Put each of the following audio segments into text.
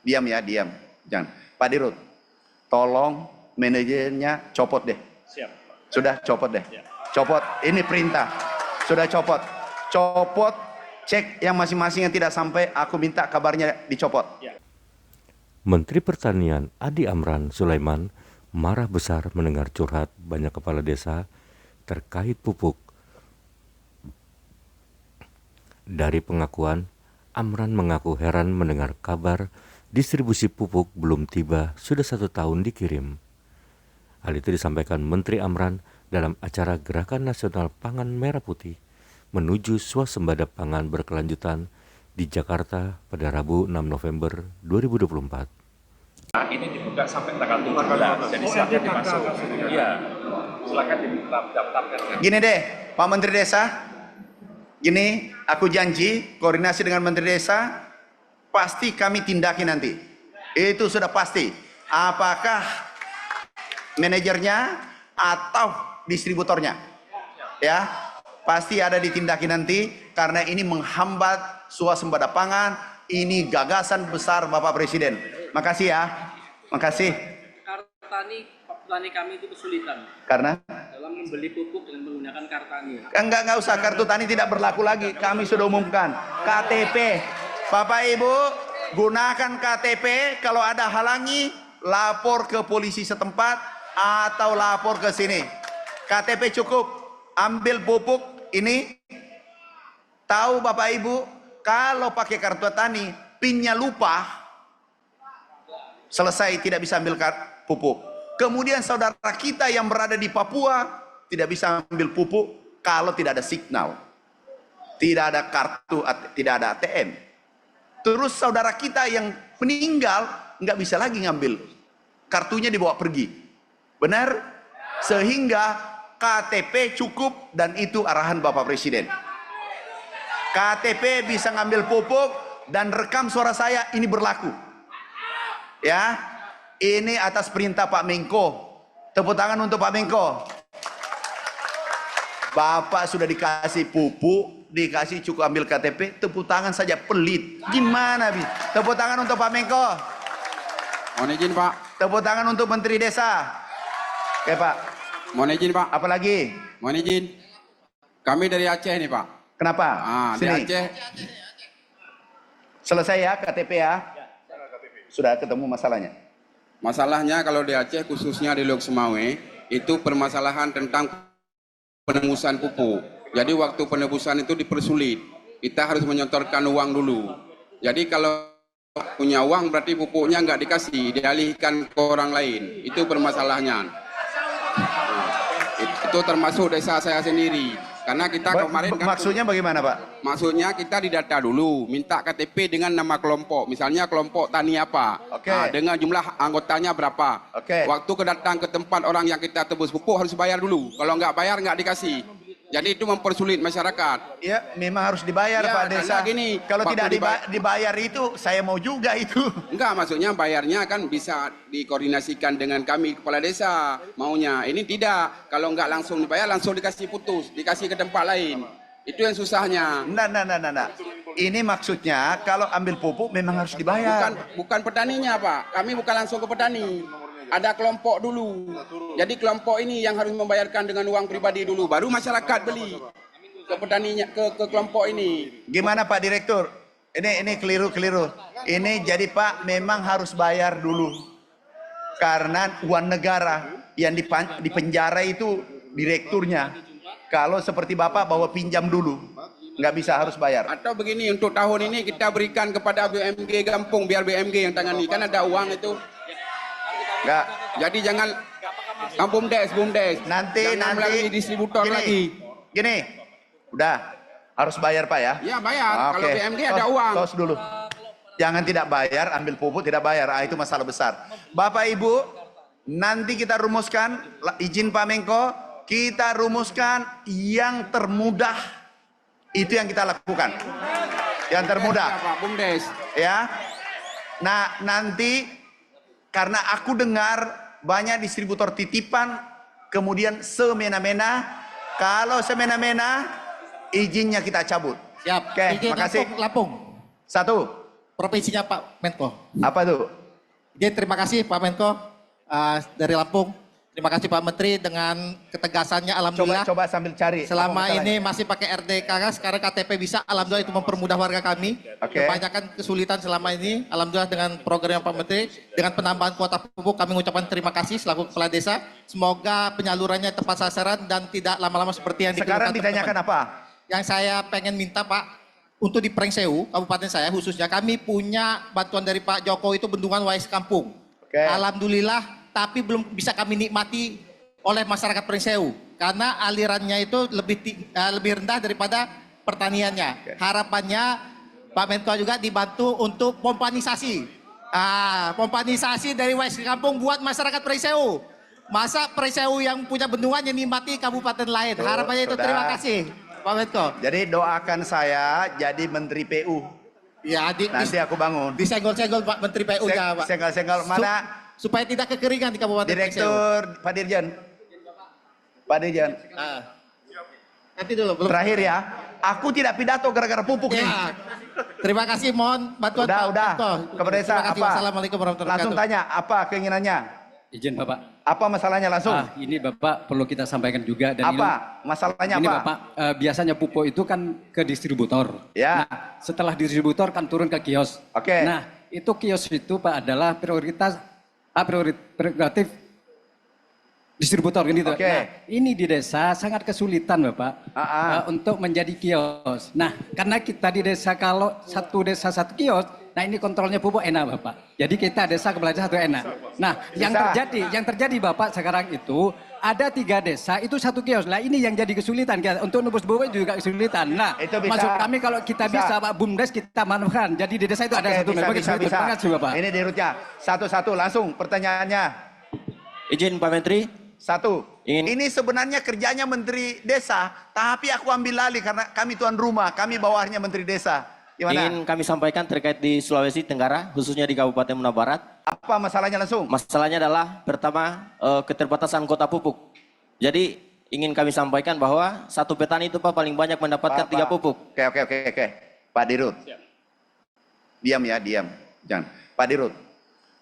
Diam ya, diam. Jangan. Pak Dirut, tolong manajernya copot deh. Siap. Sudah copot deh. Ya. Copot. Ini perintah. Sudah copot. Copot. Cek yang masing-masing yang tidak sampai. Aku minta kabarnya dicopot. Ya. Menteri Pertanian Adi Amran Sulaiman marah besar mendengar curhat banyak kepala desa terkait pupuk. Dari pengakuan, Amran mengaku heran mendengar kabar distribusi pupuk belum tiba sudah 1 tahun dikirim. Hal itu disampaikan Menteri Amran dalam acara Gerakan Nasional Pangan Merah Putih menuju swasembada pangan berkelanjutan di Jakarta pada Rabu 6 November 2024. Nah, ini dibuka sampai tanggal 17, jadi silakan dimasuk. Iya, silakan didaftarkan. Gini deh, Pak Menteri Desa. Gini, aku janji koordinasi dengan Menteri Desa, pasti kami tindaki nanti. Itu sudah pasti. Apakah manajernya atau distributornya? Ya, pasti ada ditindaki nanti karena ini menghambat swasembada pangan. Ini gagasan besar Bapak Presiden. Makasih ya. Makasih. Petani kami itu kesulitan. Karena? Dalam membeli pupuk dengan menggunakan kartani. Enggak usah, kartu tani tidak berlaku lagi. Kami sudah umumkan. KTP. Bapak Ibu, gunakan KTP. Kalau ada halangi, lapor ke polisi setempat atau lapor ke sini. KTP cukup. Ambil pupuk ini. Tahu Bapak Ibu, kalau pakai kartu tani, PIN-nya lupa, selesai tidak bisa ambil pupuk. Kemudian saudara kita yang berada di Papua tidak bisa ambil pupuk kalau tidak ada signal, tidak ada kartu, tidak ada ATM. Terus saudara kita yang meninggal nggak bisa lagi ngambil, kartunya dibawa pergi. Benar? Sehingga KTP cukup dan itu arahan Bapak Presiden. KTP bisa ngambil pupuk dan rekam suara saya, ini berlaku. Ya, ini atas perintah Pak Menko. Tepuk tangan untuk Pak Menko. Bapak sudah dikasih pupuk, dikasih cukup ambil KTP, tepuk tangan saja pelit. Gimana bi? Tepuk tangan untuk Pak Menko. Mohon izin Pak. Tepuk tangan untuk Menteri Desa. Oke Pak. Mohon izin Pak. Apa lagi? Mohon izin. Kami dari Aceh nih Pak. Kenapa? Dari Aceh. Selesai ya KTP ya? Sudah ketemu masalahnya? Masalahnya kalau di Aceh khususnya di Lok Semawe itu permasalahan tentang penembusan pupuk. Jadi waktu penembusan itu dipersulit. Kita harus menyetorkan uang dulu. Jadi kalau punya uang berarti pupuknya nggak dikasih, dialihkan ke orang lain. Itu permasalahannya. Itu termasuk desa saya sendiri. Karena kita kemarin kan, maksudnya bagaimana Pak? Maksudnya kita didata dulu, minta KTP dengan nama kelompok, misalnya kelompok tani apa, dengan jumlah anggotanya berapa. Waktu kedatang ke tempat orang yang kita tebus pupuk harus bayar dulu, kalau nggak bayar nggak dikasih. Jadi itu mempersulit masyarakat. Ya, memang harus dibayar ya, Pak Desa. Gini, kalau tidak dibayar itu, saya mau juga itu. Enggak, maksudnya bayarnya kan bisa dikoordinasikan dengan kami kepala desa maunya. Ini tidak, kalau nggak langsung dibayar langsung dikasih putus, dikasih ke tempat lain. Itu yang susahnya. Nah. Ini maksudnya kalau ambil pupuk memang harus dibayar. Bukan petaninya Pak, kami bukan langsung ke petani. Ada kelompok dulu. Jadi kelompok ini yang harus membayarkan dengan uang pribadi dulu, baru masyarakat beli ke petaninya, ke kelompok ini. Gimana Pak Direktur? Ini keliru. Ini jadi Pak memang harus bayar dulu. Karena uang negara yang di penjara itu direkturnya. Kalau seperti Bapak bawa pinjam dulu, nggak bisa, harus bayar. Atau begini, untuk tahun ini kita berikan kepada BMG Gampung, biar BMG yang tangani, kan ada uang itu. Enggak. Jadi jangan BUMDes. Nanti melalui distributor lagi. Gini, udah harus bayar Pak ya? Iya bayar. Kalau BMG ada uang. Tos dulu. Jangan tidak bayar, ambil pupuk tidak bayar. Itu masalah besar. Bapak Ibu, nanti kita rumuskan, izin Pak Menko, kita rumuskan yang termudah. Itu yang kita lakukan. Yang termudah. Pak BUMDes. Ya. Nah, nanti karena aku dengar banyak distributor titipan, kemudian semena-mena. Kalau semena-mena, izinnya kita cabut. Siap. Oke, makasih. Lampung. 1. provinsinya Pak Menko. Apa tuh? Jadi terima kasih Pak Menko dari Lampung. Terima kasih Pak Menteri dengan ketegasannya, alhamdulillah. Coba sambil cari. Selama apa ini masalahnya? masih pakai RDK, sekarang KTP bisa, alhamdulillah itu mempermudah warga kami. Oke. Kebanyakan kesulitan selama ini, alhamdulillah dengan program Pak Menteri, dengan penambahan kuota pupuk kami mengucapkan terima kasih selaku kepala desa. Semoga penyalurannya tepat sasaran dan tidak lama-lama seperti yang Sekarang dikeluhkan ditanyakan teman-teman. apa? Yang saya pengen minta Pak, untuk di Prengseu, kabupaten saya khususnya, kami punya bantuan dari Pak Jokowi itu bendungan Wais Kampung. Oke. Alhamdulillah, tapi belum bisa kami nikmati oleh masyarakat Prengseu karena alirannya itu lebih rendah daripada pertaniannya. Harapannya Pak Menko juga dibantu untuk pompanisasi. Pompanisasi dari Wais Kampung buat masyarakat Prengseu. Masa Prengseu yang punya bendungan yang nikmati kabupaten lain. Harapannya itu, sudah. terima kasih Pak Menko. Jadi doakan saya jadi Menteri PU. Ya, Nanti aku bangun. disenggol-senggol Pak Menteri PU-nya Pak. Senggol-senggol mana? Supaya tidak kekeringan di kabupaten Prengseu. Direktur Pak Dirjen. Pak Dirjen. Nanti dulu belum. Terakhir ya. Aku tidak pidato gara-gara pupuk nih. Ya. Terima kasih, mohon bantuan Udah, Pak udah. Menko. Kepada desa Terima kasih. apa? Wassalamualaikum warahmatullahi Langsung wabarakatuh. tanya apa keinginannya? Izin Bapak. Apa masalahnya langsung? Ini Bapak perlu kita sampaikan juga dan Apa? Masalahnya ini apa? Bapak biasanya pupuk itu kan ke distributor. Ya. Nah, setelah distributor kan turun ke kios. Oke. Nah, itu kios itu Pak adalah prerogatif distributor kan gitu. Oke. Nah, ini di desa sangat kesulitan Bapak untuk menjadi kios. Nah, karena kita di desa kalau satu desa satu kios, nah ini kontrolnya pupuk enak Bapak. Jadi kita desa kepala desa satu enak. Nah, yang terjadi Bapak sekarang itu ada 3 desa itu satu kios. Nah, ini yang jadi kesulitan untuk nebus pupuk juga kesulitan. Nah, Itu bisa. maksud kami kalau kita bisa Pak BUMDes kita manfaatkan. Jadi di desa itu ada satu bisa. Terima kasih Bapak. Ini di rootnya. Satu-satu langsung pertanyaannya. Izin Pak Menteri, Satu. Ingin- Ini sebenarnya kerjanya Menteri Desa, tapi aku ambil alih karena kami tuan rumah, kami bawahnya Menteri Desa. Gimana? ingin kami sampaikan terkait di Sulawesi Tenggara, khususnya di Kabupaten Muna Barat. Apa masalahnya langsung? Masalahnya adalah pertama keterbatasan kuota pupuk. Jadi ingin kami sampaikan bahwa satu petani itu Pak paling banyak mendapatkan 3 pupuk. Oke. Pak Dirut. Diam ya, diam. Jangan. Pak Dirut,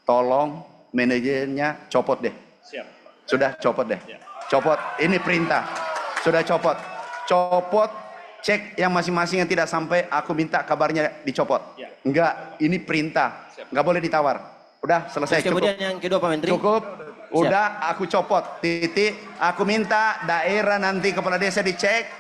tolong manajernya copot deh. Siap. Sudah copot deh. Copot. Ini perintah. Sudah copot. Copot. Cek yang masing-masing yang tidak sampai. Aku minta kabarnya dicopot. Ya. Enggak. Ini perintah. Enggak boleh ditawar. Udah selesai. Terus kemudian yang kedua Pak Menteri. Cukup. Udah aku copot. Titik. Aku minta daerah nanti kepala desa dicek.